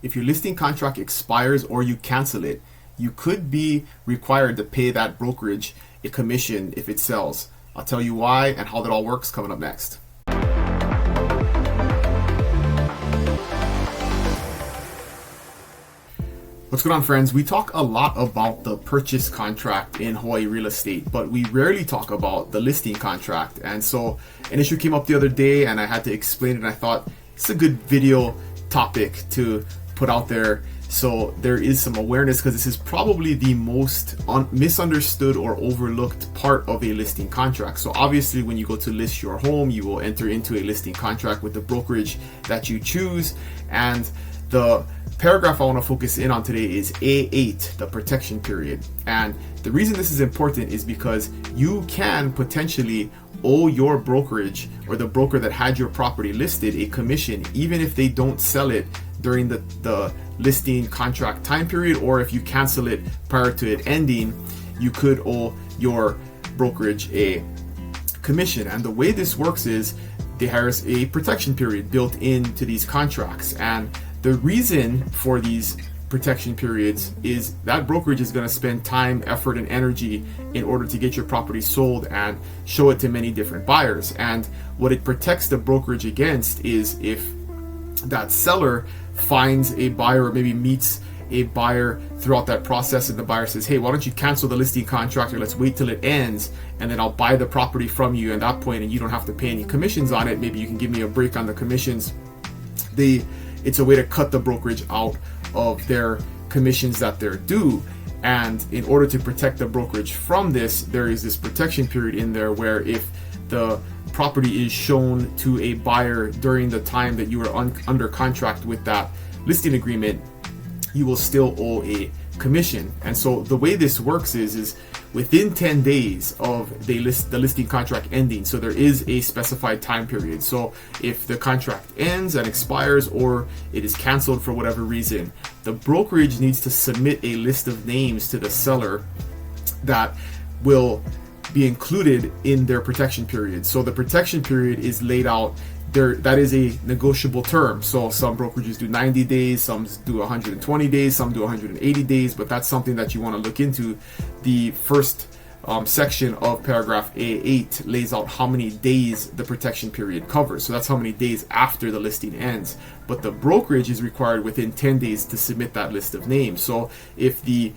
if your listing contract expires or you cancel it, you could be required to pay that brokerage a commission if it sells. I'll tell you why and how that all works coming up next. What's going on, friends? We talk a lot about the purchase contract in Hawaii real estate, but we rarely talk about the listing contract. And so an issue came up the other day and I had to explain it, and I thought it's a good video topic to put out there so there is some awareness, because this is probably the most misunderstood or overlooked part of a listing contract. So obviously when you go to list your home, you will enter into a listing contract with the brokerage that you choose, and the paragraph I want to focus in on today is A8, the protection period. And the reason this is important is because you can potentially owe your brokerage or the broker that had your property listed a commission, even if they don't sell it during the listing contract time period, or if you cancel it prior to it ending, you could owe your brokerage a commission. And the way this works is there's a protection period built into these contracts, and the reason for these protection periods is that brokerage is going to spend time, effort, and energy in order to get your property sold and show it to many different buyers. And what it protects the brokerage against is if that seller finds a buyer or maybe meets a buyer throughout that process and the buyer says, hey, why don't you cancel the listing contract, or let's wait till it ends and then I'll buy the property from you at that point and you don't have to pay any commissions on it. Maybe you can give me a break on the commissions. It's a way to cut the brokerage out of their commissions that they're due. And in order to protect the brokerage from this, there is this protection period in there where if the property is shown to a buyer during the time that you are under contract with that listing agreement, you will still owe a commission. And so the way this works is within 10 days of the listing contract ending, so there is a specified time period. So if the contract ends and expires, or it is canceled for whatever reason, the brokerage needs to submit a list of names to the seller that will be included in their protection period. So the protection period is laid out there. That is a negotiable term. So some brokerages do 90 days, some do 120 days, some do 180 days, but that's something that you want to look into. The first section of paragraph A8 lays out how many days the protection period covers. So that's how many days after the listing ends. But the brokerage is required within 10 days to submit that list of names. So if the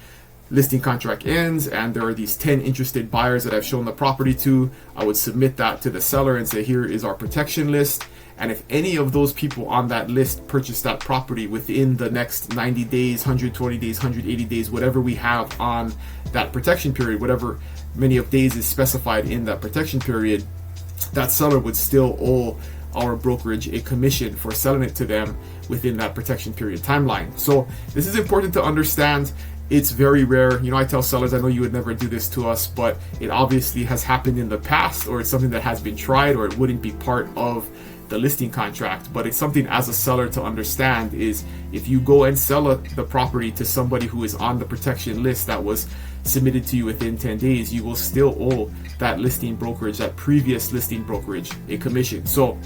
listing contract ends and there are these 10 interested buyers that I've shown the property to, I would submit that to the seller and say, here is our protection list. And if any of those people on that list purchase that property within the next 90 days, 120 days, 180 days, whatever we have on that protection period, whatever many of days is specified in that protection period, that seller would still owe our brokerage a commission for selling it to them within that protection period timeline. So this is important to understand. It's very rare. I tell sellers, I know you would never do this to us, but it obviously has happened in the past, or it's something that has been tried, or it wouldn't be part of the listing contract. But it's something as a seller to understand is if you go and sell the property to somebody who is on the protection list that was submitted to you within 10 days, you will still owe that listing brokerage, that previous listing brokerage, a commission. So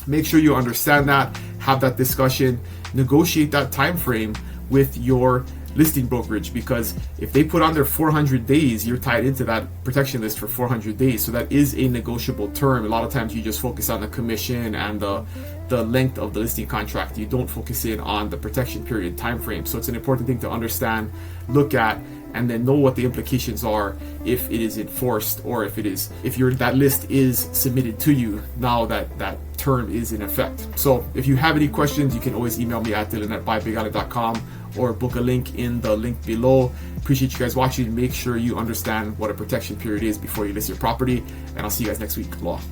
make sure you understand that, have that discussion, negotiate that time frame with your listing brokerage, because if they put on their 400 days, you're tied into that protection list for 400 days. So that is a negotiable term. A lot of times you just focus on the commission and the length of the listing contract. You don't focus in on the protection period time frame. So it's an important thing to understand, look at, and then know what the implications are if it is enforced, or if that list is submitted to you now that that term is in effect. So if you have any questions, you can always email me at dylan@buybigala.com or book a link in the link below. Appreciate you guys watching. Make sure you understand what a protection period is before you list your property, and I'll see you guys next week. Aloha.